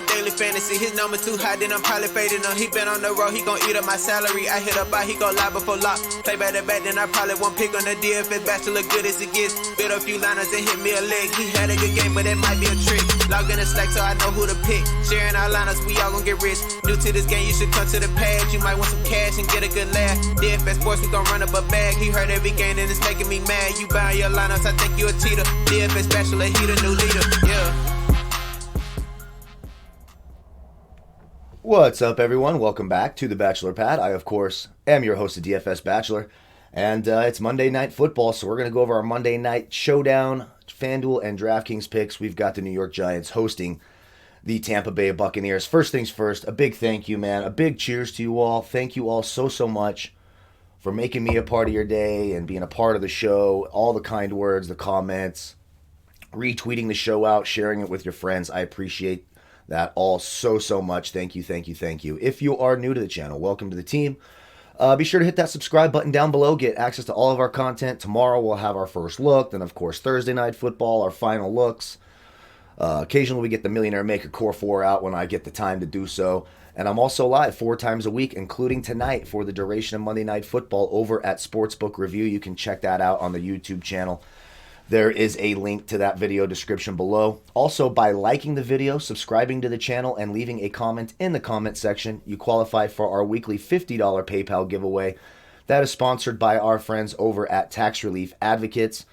a daily fantasy. His number too high, then I'm probably fading him. He been on the road, he gon' eat up my salary. I hit up out, he gon' lie before lock. Play back to back, then I probably won't pick on the Dfs Bachelor, good as it gets. Build a few liners and hit me a leg. He had a good game, but it might be a trick. Log in the Slack so I know who to pick. Sharing our liners, we all gon' get rich. New to this game, you should come to the pad. You might want some cash and get a good laugh. Dfs Sports, we gon' run up a bag. He heard every game and it's making me mad. You buying your lineups, I think you a cheater. Dfs Bachelor, he the new leader, yeah. What's up, everyone? Welcome back to the Bachelor Pad. I, of course, am your host of Dfs Bachelor, and it's Monday Night Football, so we're going to go over our Monday Night Showdown, Fanduel, and Draftkings picks. We've got the New York Giants hosting the Tampa Bay Buccaneers. First things first, a big thank you, man. A big cheers to you all. Thank you all so much for making me a part of your day and being a part of the show. All the kind words, the comments, retweeting the show out, sharing it with your friends. I appreciate that all so much. Thank you. If you are new to the channel, welcome to the team. Be sure to hit that subscribe button down below. Get access to all of our content. Tomorrow we'll have our first look. Then, of course, Thursday Night Football, our final looks. Occasionally we get the Millionaire Maker Core 4 out when I get the time to do so. And I'm also live 4 times a week, including tonight for the duration of Monday Night Football over at Sportsbook Review. You can check that out on the YouTube channel. There is a link to that video description below. Also, by liking the video, subscribing to the channel, and leaving a comment in the comment section, you qualify for our weekly $50 PayPal giveaway. That is sponsored by our friends over at Tax Relief Advocates.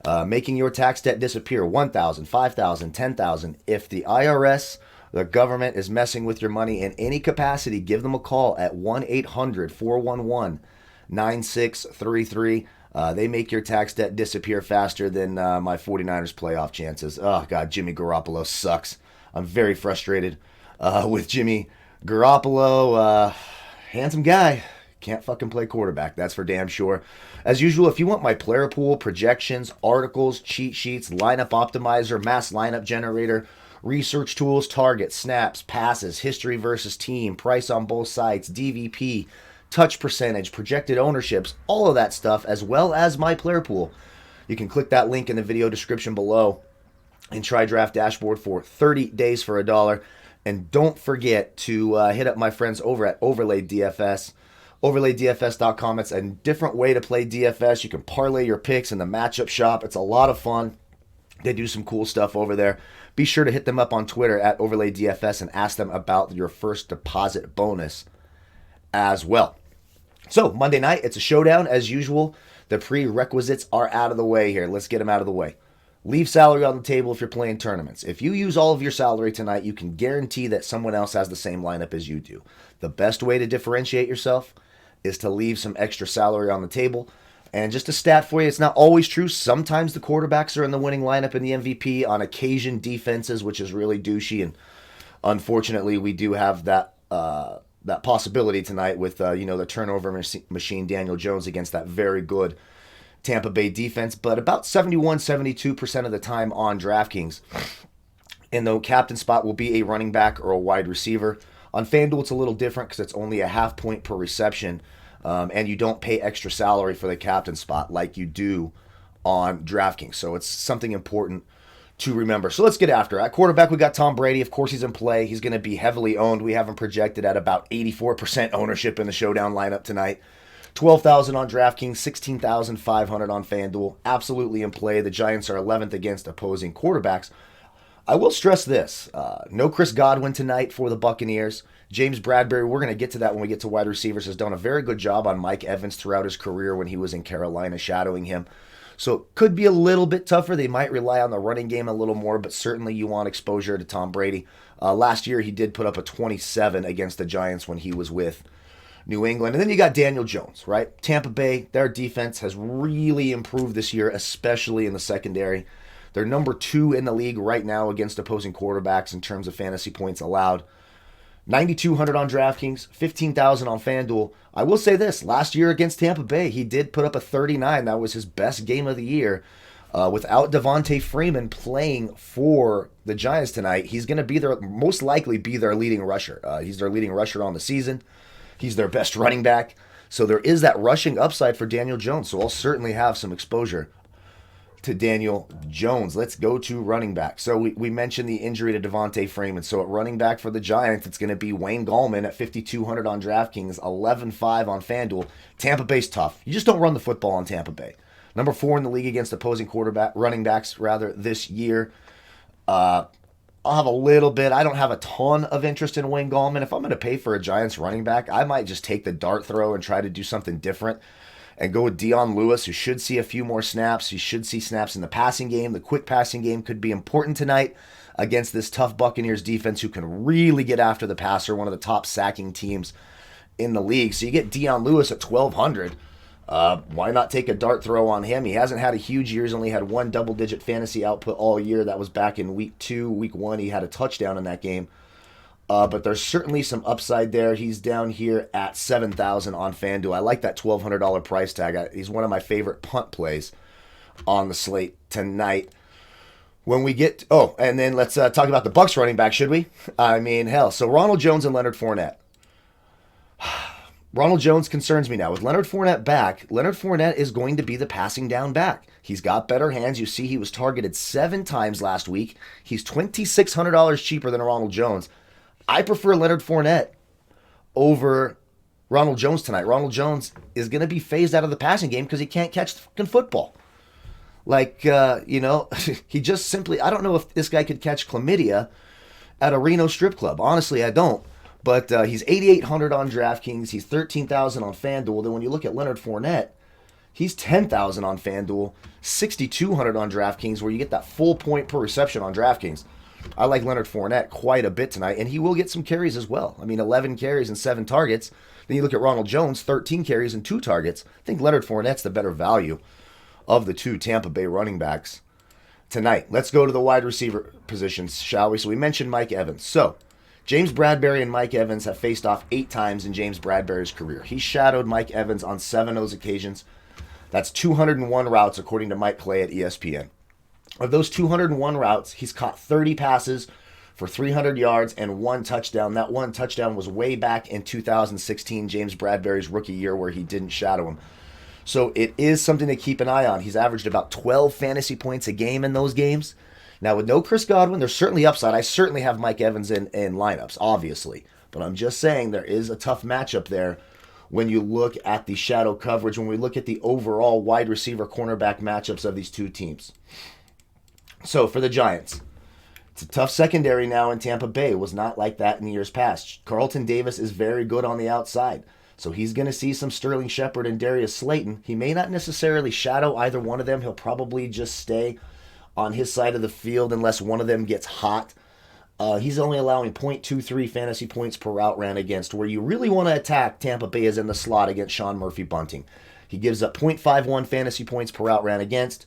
Making your tax debt disappear, $1,000, $5,000, $10,000. If the IRS, the government, is messing with your money in any capacity, give them a call at 1-800-411-9633. They make your tax debt disappear faster than my 49ers playoff chances. Oh, God, Jimmy Garoppolo sucks. I'm very frustrated with Jimmy Garoppolo. Handsome guy. Can't fucking play quarterback, that's for damn sure. As usual, if you want my player pool, projections, articles, cheat sheets, lineup optimizer, mass lineup generator, research tools, targets, snaps, passes, history versus team, price on both sides, DVP, touch percentage, projected ownerships, all of that stuff, as well as my player pool, you can click that link in the video description below and try Draft Dashboard for 30 days for $1. And don't forget to hit up my friends over at Overlay DFS. OverlayDFS.com. It's a different way to play DFS. You can parlay your picks in the matchup shop. It's a lot of fun. They do some cool stuff over there. Be sure to hit them up on Twitter at OverlayDFS and ask them about your first deposit bonus as well. So, Monday night, it's a showdown as usual. The prerequisites are out of the way here. Let's get them out of the way. Leave salary on the table if you're playing tournaments. If you use all of your salary tonight, you can guarantee that someone else has the same lineup as you do. The best way to differentiate yourself is to leave some extra salary on the table. And just a stat for you, it's not always true. Sometimes the quarterbacks are in the winning lineup in the MVP. On occasion, defenses, which is really douchey. And unfortunately, we do have that possibility tonight with the turnover machine Daniel Jones against that very good Tampa Bay defense. But about 71-72% of the time on DraftKings, in the captain spot will be a running back or a wide receiver. On FanDuel, it's a little different because it's only a half point per reception, and you don't pay extra salary for the captain spot like you do on DraftKings. So it's something important to remember. So let's get after it. At quarterback, we got Tom Brady. Of course, he's in play. He's going to be heavily owned. We have him projected at about 84% ownership in the showdown lineup tonight. 12,000 on DraftKings, 16,500 on FanDuel. Absolutely in play. The Giants are 11th against opposing quarterbacks. I will stress this. No Chris Godwin tonight for the Buccaneers. James Bradbury, we're going to get to that when we get to wide receivers, has done a very good job on Mike Evans throughout his career when he was in Carolina, shadowing him. So it could be a little bit tougher. They might rely on the running game a little more, but certainly you want exposure to Tom Brady. Last year, he did put up a 27 against the Giants when he was with New England. And then you got Daniel Jones, right? Tampa Bay, their defense has really improved this year, especially in the secondary. They're number 2 in the league right now against opposing quarterbacks in terms of fantasy points allowed. 9,200 on DraftKings, 15,000 on FanDuel. I will say this, last year against Tampa Bay, he did put up a 39. That was his best game of the year. Without Devontae Freeman playing for the Giants tonight, he's going to most likely be their leading rusher. He's their leading rusher on the season. He's their best running back. So there is that rushing upside for Daniel Jones. So I'll certainly have some exposure to Daniel Jones. Let's go to running back. So we mentioned the injury to Devontae Freeman. So at running back for the Giants, it's going to be Wayne Gallman at 5,200 on DraftKings, 11.5 on Fanduel. Tampa Bay's tough. You just don't run the football on Tampa Bay. Number 4 in the league against opposing running backs this year. I'll have a little bit. I don't have a ton of interest in Wayne Gallman. If I'm going to pay for a Giants running back, I might just take the dart throw and try to do something different and go with Dion Lewis, who should see a few more snaps. He should see snaps in the passing game. The quick passing game could be important tonight against this tough Buccaneers defense who can really get after the passer, one of the top sacking teams in the league. So you get Dion Lewis at 1,200. Why not take a dart throw on him? He hasn't had a huge year. He's only had one double-digit fantasy output all year. That was back in week 2. Week 1, he had a touchdown in that game. But there's certainly some upside there. He's down here at 7,000 on FanDuel. I like that $1,200 price tag. He's one of my favorite punt plays on the slate tonight. When we get... Oh, and then let's talk about the Bucs running back, should we? I mean, hell. So Ronald Jones and Leonard Fournette. Ronald Jones concerns me now. With Leonard Fournette back, Leonard Fournette is going to be the passing down back. He's got better hands. You see he was targeted 7 times last week. He's $2,600 cheaper than Ronald Jones. I prefer Leonard Fournette over Ronald Jones tonight. Ronald Jones is going to be phased out of the passing game because he can't catch the fucking football. Like, he just simply... I don't know if this guy could catch chlamydia at a Reno strip club. Honestly, I don't. But he's 8,800 on DraftKings. He's 13,000 on FanDuel. Then when you look at Leonard Fournette, he's 10,000 on FanDuel, 6,200 on DraftKings, where you get that full point per reception on DraftKings. I like Leonard Fournette quite a bit tonight, and he will get some carries as well. I mean, 11 carries and 7 targets. Then you look at Ronald Jones, 13 carries and 2 targets. I think Leonard Fournette's the better value of the 2 Tampa Bay running backs tonight. Let's go to the wide receiver positions, shall we? So we mentioned Mike Evans. So James Bradberry and Mike Evans have faced off 8 times in James Bradberry's career. He shadowed Mike Evans on 7 of those occasions. That's 201 routes, according to Mike Clay at ESPN. Of those 201 routes, he's caught 30 passes for 300 yards and 1 touchdown. That 1 touchdown was way back in 2016, James Bradberry's rookie year, where he didn't shadow him. So it is something to keep an eye on. He's averaged about 12 fantasy points a game in those games. Now, with no Chris Godwin, there's certainly upside. I certainly have Mike Evans in lineups, obviously. But I'm just saying there is a tough matchup there when you look at the shadow coverage, when we look at the overall wide receiver cornerback matchups of these 2 teams. So for the Giants, it's a tough secondary now in Tampa Bay. It was not like that in years past. Carlton Davis is very good on the outside. So he's going to see some Sterling Shepard and Darius Slayton. He may not necessarily shadow either one of them. He'll probably just stay on his side of the field unless one of them gets hot. He's only allowing 0.23 fantasy points per route ran against. Where you really want to attack Tampa Bay is in the slot against Sean Murphy Bunting. He gives up 0.51 fantasy points per route ran against.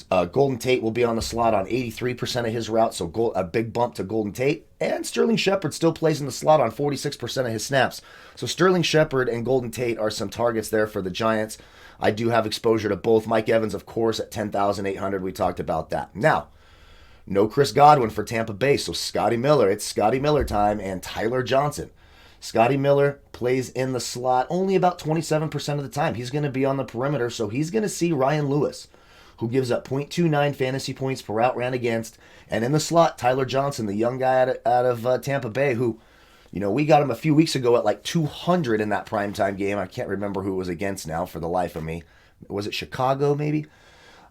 Golden Tate will be on the slot on 83% of his routes, so a big bump to Golden Tate. And Sterling Shepard still plays in the slot on 46% of his snaps. So Sterling Shepard and Golden Tate are some targets there for the Giants. I do have exposure to both. Mike Evans, of course, at 10,800. We talked about that. Now, no Chris Godwin for Tampa Bay, so Scotty Miller. It's Scotty Miller time and Tyler Johnson. Scotty Miller plays in the slot only about 27% of the time. He's going to be on the perimeter, so he's going to see Ryan Lewis, who gives up 0.29 fantasy points per route ran against. And in the slot, Tyler Johnson, the young guy out of Tampa Bay, who, we got him a few weeks ago at like 200 in that primetime game. I can't remember who it was against now for the life of me. Was it Chicago, maybe?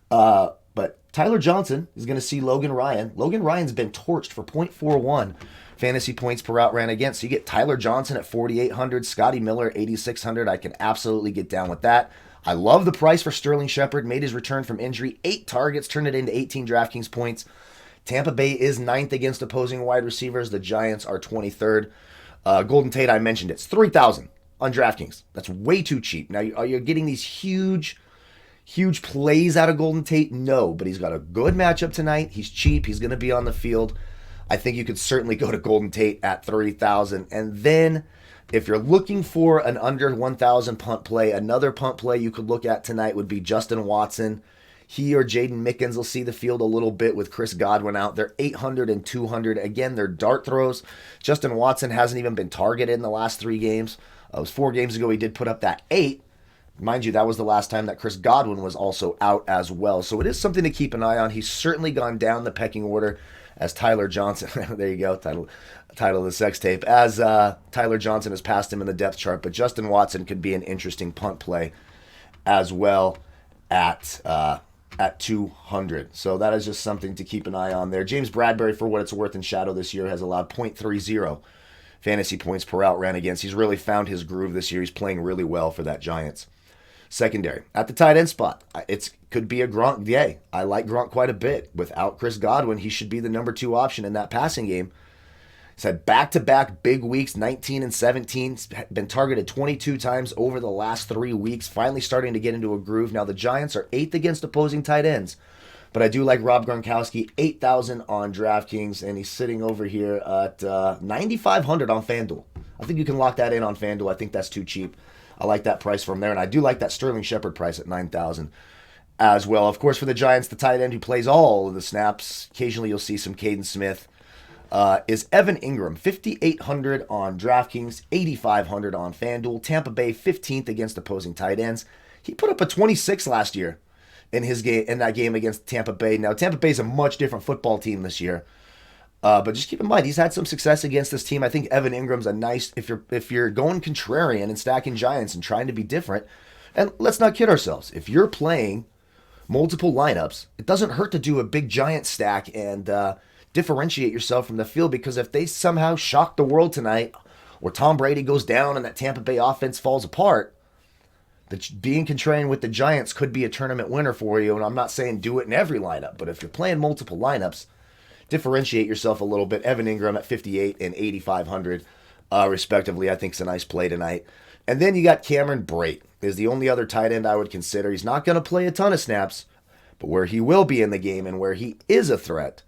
But Tyler Johnson is going to see Logan Ryan. Logan Ryan's been torched for 0.41 fantasy points per route ran against. So you get Tyler Johnson at 4,800, Scotty Miller at 8,600. I can absolutely get down with that. I love the price for Sterling Shepard. Made his return from injury. 8 targets, turned it into 18 DraftKings points. Tampa Bay is 9th against opposing wide receivers. The Giants are 23rd. Golden Tate, I mentioned, it's 3,000 on DraftKings. That's way too cheap. Now, are you getting these huge plays out of Golden Tate? No, but he's got a good matchup tonight. He's cheap. He's going to be on the field. I think you could certainly go to Golden Tate at 30,000. And then if you're looking for an under 1,000 punt play, another punt play you could look at tonight would be Justin Watson. He or Jaden Mickens will see the field a little bit with Chris Godwin out. They're 800 and 200. Again, they're dart throws. Justin Watson hasn't even been targeted in the last 3 games. It was 4 games ago he did put up that 8. Mind you, that was the last time that Chris Godwin was also out as well. So it is something to keep an eye on. He's certainly gone down the pecking order as Tyler Johnson. There you go, title of the sex tape. As Tyler Johnson has passed him in the depth chart. But Justin Watson could be an interesting punt play as well at 200. So that is just something to keep an eye on there. James Bradbury, for what it's worth in Shadow this year, has allowed .30 fantasy points per out ran against. He's really found his groove this year. He's playing really well for that Giants secondary. At the tight end spot, it could be a Gronk day. I like Gronk quite a bit. Without Chris Godwin, he should be the number 2 option in that passing game. He's had back-to-back big weeks, 19 and 17. Been targeted 22 times over the last 3 weeks. Finally starting to get into a groove. Now the Giants are 8th against opposing tight ends. But I do like Rob Gronkowski, 8,000 on DraftKings, and he's sitting over here at 9,500 on Fanduel. I think you can lock that in on Fanduel. I think that's too cheap. I like that price from there, and I do like that Sterling Shepard price at 9,000 as well. Of course, for the Giants, the tight end who plays all of the snaps, occasionally you'll see some Caden Smith, is Evan Ingram, 5,800 on DraftKings, 8,500 on FanDuel. Tampa Bay, 15th against opposing tight ends. He put up a 26 last year in that game against Tampa Bay. Now, Tampa Bay is a much different football team this year. But just keep in mind, he's had some success against this team. I think Evan Ingram's a nice, if you're going contrarian and stacking Giants and trying to be different, and let's not kid ourselves, if you're playing multiple lineups, it doesn't hurt to do a big Giant stack and differentiate yourself from the field, because if they somehow shock the world tonight, or Tom Brady goes down and that Tampa Bay offense falls apart, being contrarian with the Giants could be a tournament winner for you. And I'm not saying do it in every lineup, but if you're playing multiple lineups, differentiate yourself a little bit. Evan Ingram at 58 and 8,500 respectively, I think is a nice play tonight. And then you got Cameron Brate is the only other tight end I would consider. He's not going to play a ton of snaps, but where he will be in the game and where he is a threat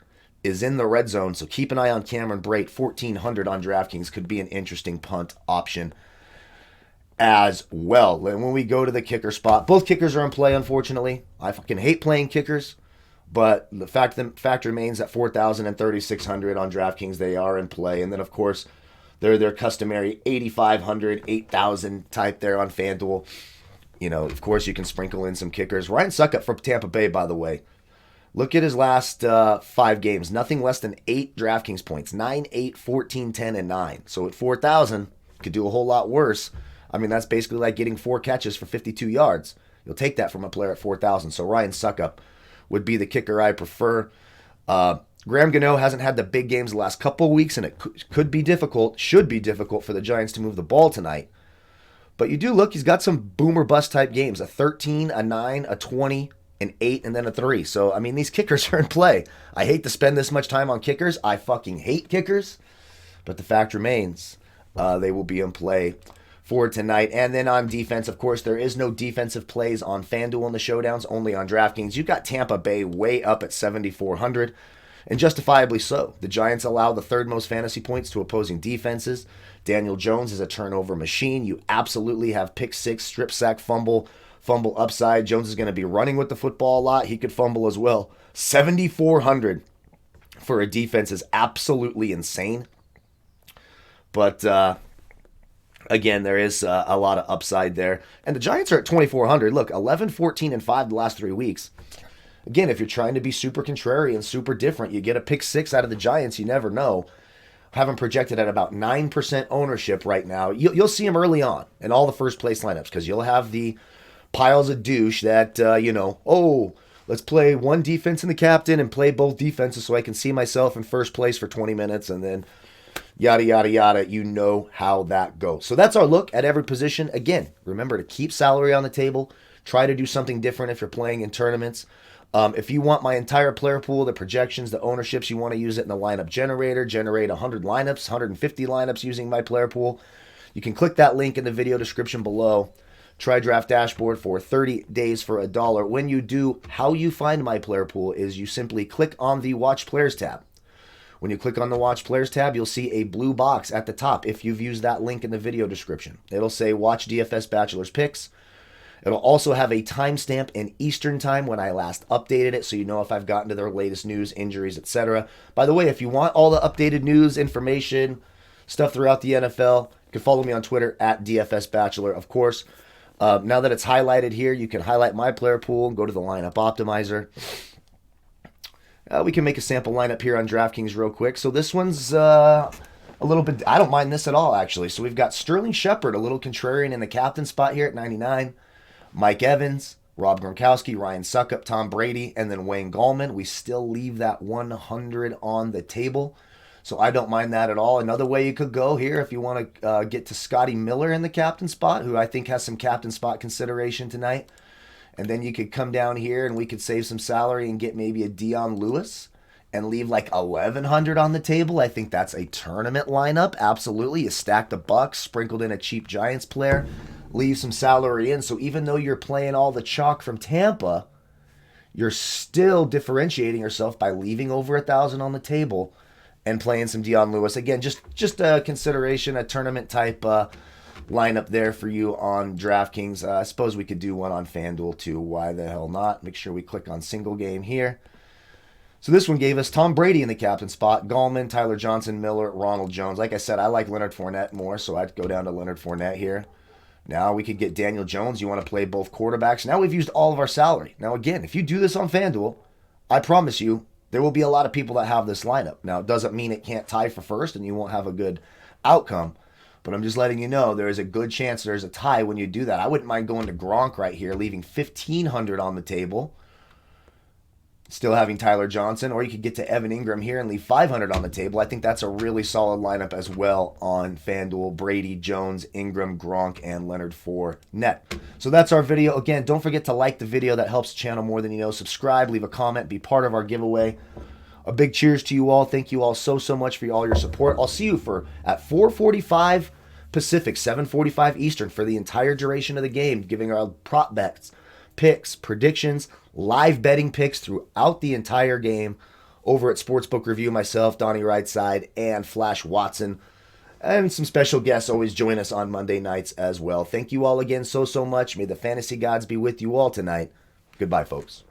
is in the red zone. So keep an eye on Cameron Brate. 1,400 on DraftKings could be an interesting punt option as well. And when we go to the kicker spot, both kickers are in play, unfortunately. I fucking hate playing kickers. But the fact remains that 4,000 and 3,600 on DraftKings, they are in play. And then, of course, they're their customary 8,500, 8,000 type there on FanDuel. You know, of course, you can sprinkle in some kickers. Ryan Suckup from Tampa Bay, by the way. Look at his last 5 games. Nothing less than 8 DraftKings points. 9, 8, 14, 10, and 9. So at 4,000, could do a whole lot worse. I mean, that's basically like getting 4 catches for 52 yards. You'll take that from a player at 4,000. So Ryan Suckup would be the kicker I prefer. Graham Gano hasn't had the big games the last couple of weeks, and it should be difficult for the Giants to move the ball tonight. But you do look, he's got some boomer bust type games, a 13, a 9, a 20, an 8, and then a 3. So, I mean, these kickers are in play. I hate to spend this much time on kickers. I fucking hate kickers. But the fact remains, they will be in play for tonight. And then on defense, of course, there is no defensive plays on FanDuel in the Showdowns, only on DraftKings. You've got Tampa Bay way up at 7,400, and justifiably so. The Giants allow the 3rd most fantasy points to opposing defenses. Daniel Jones is a turnover machine. You absolutely have pick 6, strip sack, fumble upside. Jones is going to be running with the football a lot. He could fumble as well. 7,400 for a defense is absolutely insane. But, again, there is a lot of upside there. And the Giants are at 2,400. Look, 11, 14, and 5 the last 3 weeks. Again, if you're trying to be super contrarian, super different, you get a pick 6 out of the Giants, you never know. Have them projected at about 9% ownership right now. You'll see them early on in all the first place lineups, because you'll have the piles of douche that, let's play one defense and the captain and play both defenses so I can see myself in first place for 20 minutes and then yada, yada, yada. You know how that goes. So that's our look at every position. Again, remember to keep salary on the table. Try to do something different if you're playing in tournaments. If you want my entire player pool, the projections, the ownerships, you want to use it in the lineup generator, generate 100 lineups, 150 lineups using my player pool, you can click that link in the video description below. Try Draft Dashboard for 30 days for $1. When you do, how you find my player pool is you simply click on the Watch Players tab. When you click on the Watch Players tab, you'll see a blue box at the top if you've used that link in the video description. It'll say Watch DFS Bachelor's Picks. It'll also have a timestamp in Eastern Time when I last updated it, so you know if I've gotten to their latest news, injuries, etc. By the way, if you want all the updated news, information, stuff throughout the NFL, you can follow me on Twitter at DFS Bachelor, of course. Now that it's highlighted here, you can highlight my player pool and go to the lineup optimizer. We can make a sample lineup here on DraftKings real quick. So this one's a little bit, I don't mind this at all, actually. So we've got Sterling Shepard, a little contrarian in the captain spot here at 99. Mike Evans, Rob Gronkowski, Ryan Suckup, Tom Brady, and then Wayne Gallman. We still leave that 100 on the table. So I don't mind that at all. Another way you could go here, if you want to get to Scotty Miller in the captain spot, who I think has some captain spot consideration tonight. And then you could come down here and we could save some salary and get maybe a Dion Lewis and leave like 1,100 on the table. I think that's a tournament lineup. Absolutely. You stack the Bucks, sprinkled in a cheap Giants player, leave some salary in. So even though you're playing all the chalk from Tampa, you're still differentiating yourself by leaving over 1,000 on the table and playing some Dion Lewis. Again, just a consideration, a tournament type lineup there for you on DraftKings. I suppose we could do one on Fanduel too. Why the hell not? Make sure we click on single game here. So this one gave us Tom Brady in the captain spot, Gallman, Tyler Johnson, Miller, Ronald Jones. Like I said, I like Leonard Fournette more, so I'd go down to Leonard Fournette here. Now we could get Daniel Jones. You want to play both quarterbacks. Now we've used all of our salary. Now again, if you do this on FanDuel, I promise you there will be a lot of people that have this lineup. Now it doesn't mean it can't tie for first and you won't have a good outcome. But I'm just letting you know there is a good chance there's a tie when you do that. I wouldn't mind going to Gronk right here, leaving 1,500 on the table. Still having Tyler Johnson, or you could get to Evan Ingram here and leave 500 on the table. I think that's a really solid lineup as well on FanDuel. Brady, Jones, Ingram, Gronk, and Leonard Fournette. So that's our video. Again, don't forget to like the video. That helps the channel more than you know. Subscribe, leave a comment, be part of our giveaway. A big cheers to you all. Thank you all so much for all your support. I'll see you at 4:45 Pacific, 7:45 Eastern for the entire duration of the game, giving our prop bets, picks, predictions, live betting picks throughout the entire game over at Sportsbook Review. Myself, Donnie Rightside, and Flash Watson, and some special guests always join us on Monday nights as well. Thank you all again so much. May the fantasy gods be with you all tonight. Goodbye, folks.